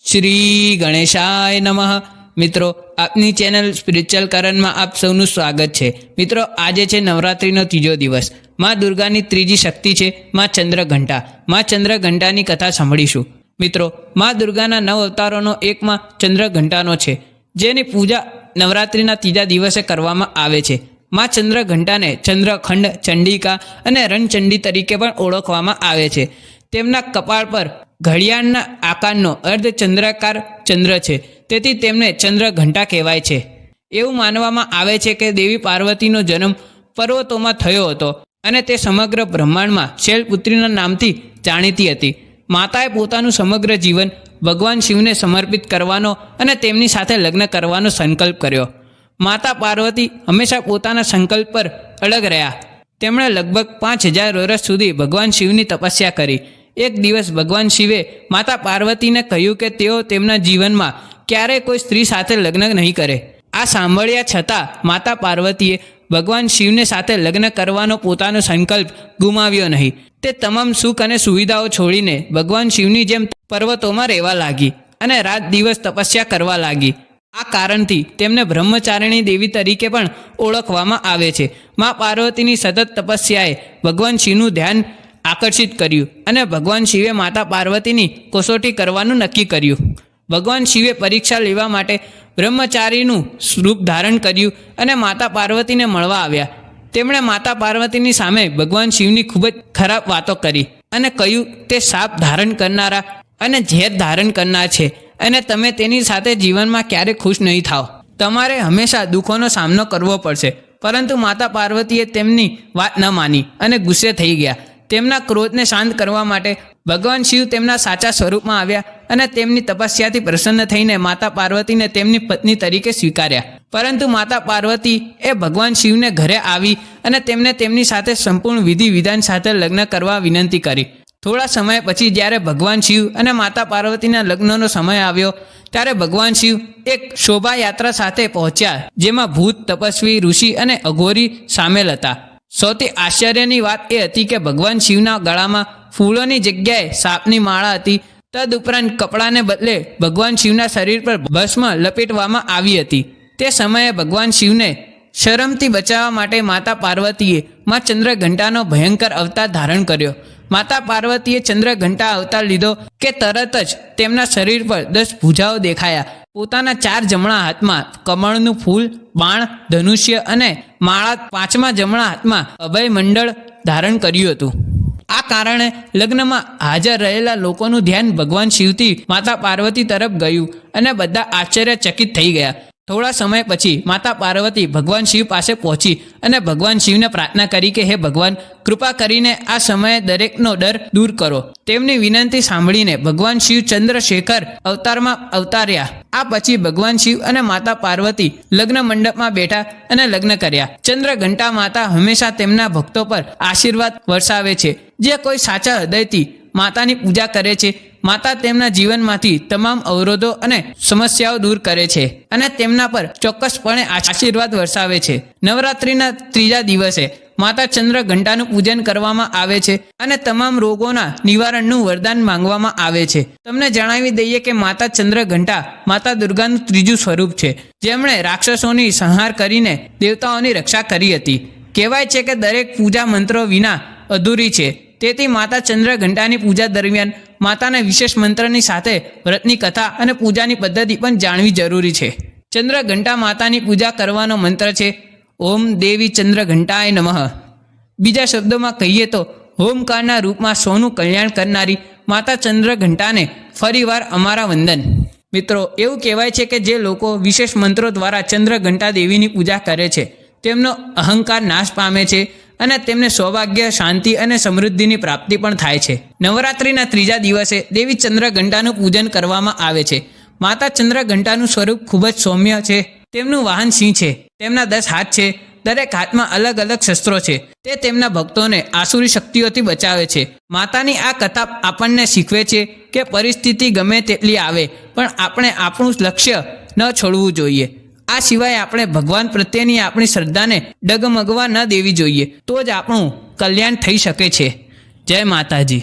શ્રી ગણેશાય નમઃ। મિત્રો, આપની ચેનલ સ્પિરિચ્યુઅલ કરણમાં આપ સૌનું સ્વાગત છે। મિત્રો, આજે છે નવરાત્રિનો ત્રીજો દિવસ। માં દુર્ગાની ત્રીજી શક્તિ છે માં ચંદ્રઘંટા। માં ચંદ્રઘંટાની કથા સાંભળીશું। મિત્રો, માં દુર્ગાના 9 અવતારોનો એક માં ચંદ્રઘંટાનો છે, જેની પૂજા નવરાત્રિના ત્રીજા દિવસે કરવામાં આવે છે। માં ચંદ્રઘંટાને ચંદ્રખંડ, ચંડિકા અને રણચંડી તરીકે પણ ઓળખવામાં આવે છે। તેમના કપાળ પર ઘડિયાળના આકારનો અર્ધચંદ્રાકાર ચંદ્ર છે, તેથી તેમને ચંદ્રઘંટા કહેવાય છે। એવું માનવામાં આવે છે કે દેવી પાર્વતીનો જન્મ પર્વતોમાં થયો હતો અને તે સમગ્ર બ્રહ્માંડમાં શૈલપુત્રીના નામથી જાણીતી હતી। માતાએ પોતાનું સમગ્ર જીવન ભગવાન શિવને સમર્પિત કરવાનો અને તેમની સાથે લગ્ન કરવાનો સંકલ્પ કર્યો। માતા પાર્વતી હંમેશા પોતાના સંકલ્પ પર અડગ રહ્યા। તેમણે લગભગ 5000 વર્ષ સુધી ભગવાન શિવની તપસ્યા કરી। એક દિવસ ભગવાન શિવે માતા પાર્વતીને કહ્યું કે તેઓ તેમના જીવનમાં ક્યારેય કોઈ સ્ત્રી સાથે લગ્ન નહીં કરે। આ સાંભળ્યા છતાં માતા પાર્વતીએ ભગવાન શિવને સાથે લગ્ન કરવાનો પોતાનો સંકલ્પ ગુમાવ્યો નહીં। તે તમામ સુખ અને સુવિધાઓ છોડીને ભગવાન શિવની જેમ પર્વતોમાં રહેવા લાગી અને રાત દિવસ તપસ્યા કરવા લાગી। આ કારણથી તેમને બ્રહ્મચારિણી દેવી તરીકે પણ ઓળખવામાં આવે છે। મા પાર્વતીની સતત તપસ્યાએ ભગવાન શિવનું ધ્યાન આકર્ષિત કર્યું અને ભગવાન શિવે માતા પાર્વતીની કસોટી કરવાનું નક્કી કર્યું। ભગવાન શિવે પરીક્ષા લેવા માટે બ્રહ્મચારીનું રૂપ ધારણ કર્યું અને માતા પાર્વતીને મળવા આવ્યા। તેમણે માતા પાર્વતીની સામે ભગવાન શિવની ખૂબ જ ખરાબ વાતો કરી અને કહ્યું, તે શાપ ધારણ કરનારા અને ઝેર ધારણ કરનાર છે અને તમે તેની સાથે જીવનમાં ક્યારેય ખુશ નહીં થાઓ। તમારે હંમેશા દુઃખોનો સામનો કરવો પડશે। પરંતુ માતા પાર્વતીએ તેમની વાત ન માની અને ગુસ્સે થઈ ગયા। તેમના ક્રોધને શાંત કરવા માટે ભગવાન શિવ તેમના સાચા સ્વરૂપમાં આવ્યા અને તેમની તપસ્યાથી પ્રસન્ન થઈને માતા પાર્વતીને તેમની પત્ની તરીકે સ્વીકાર્યા। પરંતુ માતા પાર્વતી એ ભગવાન શિવને ઘરે આવી અને તેમને તેમની સાથે સંપૂર્ણ વિધિ વિધાન સાથે લગ્ન કરવા વિનંતી કરી। થોડા સમય પછી જ્યારે ભગવાન શિવ અને માતા પાર્વતીના લગ્નનો સમય આવ્યો, ત્યારે ભગવાન શિવ એક શોભાયાત્રા સાથે પહોંચ્યા, જેમાં ભૂત, તપસ્વી, ઋષિ અને અઘોરી સામેલ હતા। સૌથી આશ્ચર્યની વાત એ હતી કે ભગવાન શિવના ગળામાં ફૂલોની જગ્યાએ સાપની માળા હતી। તદુપરાંત કપડાને બદલે ભગવાન શિવના શરીર પર ભસ્મ લપેટવામાં આવી હતી। તે સમયે ભગવાન શિવને શરમથી બચાવવા માટે માતા પાર્વતીએ માં ચંદ્રઘંટાનો ભયંકર અવતાર ધારણ કર્યો। માતા પાર્વતીએ ચંદ્રઘંટા અવતાર લીધો કે તરત જ તેમના શરીર પર 10 ભુજાઓ દેખાયા। પોતાના 4 જમણા હાથમાં કમળનું ફૂલ, બાણ, ધનુષ્ય અને માળા, 5મા જમણા હાથમાં અભય મંડળ ધારણ કર્યું હતું। આ કારણે લગ્નમાં હાજર રહેલા લોકોનું ધ્યાન ભગવાન શિવથી માતા પાર્વતી તરફ ગયું અને બધા આશ્ચર્યચકિત થઈ ગયા। થોડા સમય પછી માતા પાર્વતી ભગવાન શિવ પાસે પહોંચી અને ભગવાન શિવને પ્રાર્થના કરી કે હે ભગવાન, કૃપા કરીને આ સમયે દરેકનો ડર દૂર કરો। તેમની વિનંતી સાંભળીને ભગવાન શિવ ચંદ્રશેખર અવતારમાં અવતાર્યા। આ પછી ભગવાન શિવ અને માતા પાર્વતી લગ્ન મંડપમાં બેઠા અને લગ્ન કર્યા। ચંદ્રઘંટા માતા હંમેશા તેમના ભક્તો પર આશીર્વાદ વરસાવે છે। જે કોઈ સાચા હૃદયથી માતાની પૂજા કરે છે, માતા તેમના જીવનમાંથી તમામ અવરોધો અને સમસ્યાઓ દૂર કરે છે અને તેમના પર ચોક્કસપણે આશીર્વાદ વરસાવે છે। નવરાત્રિના ત્રીજા દિવસે માતા ચંદ્રઘંટાનું પૂજન કરવામાં આવે છે અને તમામ રોગોના નિવારણનું વરદાન માંગવામાં આવે છે। તમને જણાવી દઈએ કે માતા ચંદ્રઘંટા માતા દુર્ગાનું ત્રીજું સ્વરૂપ છે, જેમણે રાક્ષસોની સંહાર કરીને દેવતાઓની રક્ષા કરી હતી। કહેવાય છે કે દરેક પૂજા મંત્રો વિના અધૂરી છે, તેથી માતા ચંદ્રઘંટાની પૂજા દરમિયાન માતાના વિશેષ મંત્રની સાથે વ્રતની કથા અને પૂજાની પદ્ધતિ પણ જાણવી જરૂરી છે। ચંદ્રઘંટા માતાની પૂજા કરવાનો મંત્ર છે ઓમ દેવી ચંદ્રઘંટાય નમઃ। બીજા શબ્દોમાં કહીએ તો હોમકારના રૂપમાં સૌનું કલ્યાણ કરનારી માતા ચંદ્રઘંટાને ફરીવાર અમારા વંદન। મિત્રો, એવું કહેવાય છે કે જે લોકો વિશેષ મંત્રો દ્વારા ચંદ્રઘંટા દેવીની પૂજા કરે છે, તેમનો અહંકાર નાશ પામે છે અને તેમને સૌભાગ્ય, શાંતિ અને સમૃદ્ધિની પ્રાપ્તિ પણ થાય છે। નવરાત્રિના ત્રીજા દિવસે દેવી ચંદ્રઘંટાનું પૂજન કરવામાં આવે છે। માતા ચંદ્રઘંટાનું સ્વરૂપ ખૂબ જ સૌમ્ય છે। તેમનું વાહન સિંહ છે। તેમના 10 હાથ છે। દરેક હાથમાં અલગ અલગ શસ્ત્રો છે। તે તેમના ભક્તોને આસુરી શક્તિઓથી બચાવે છે। માતાની આ કથા આપણને શીખવે છે કે પરિસ્થિતિ ગમે તેટલી આવે પણ આપણે આપણું લક્ષ્ય ન છોડવું જોઈએ। આ સિવાય આપણે ભગવાન પ્રત્યેની આપણી શ્રદ્ધાને ડગમગવા ન દેવી જોઈએ, તો જ આપણું કલ્યાણ થઈ શકે છે। જય માતાજી।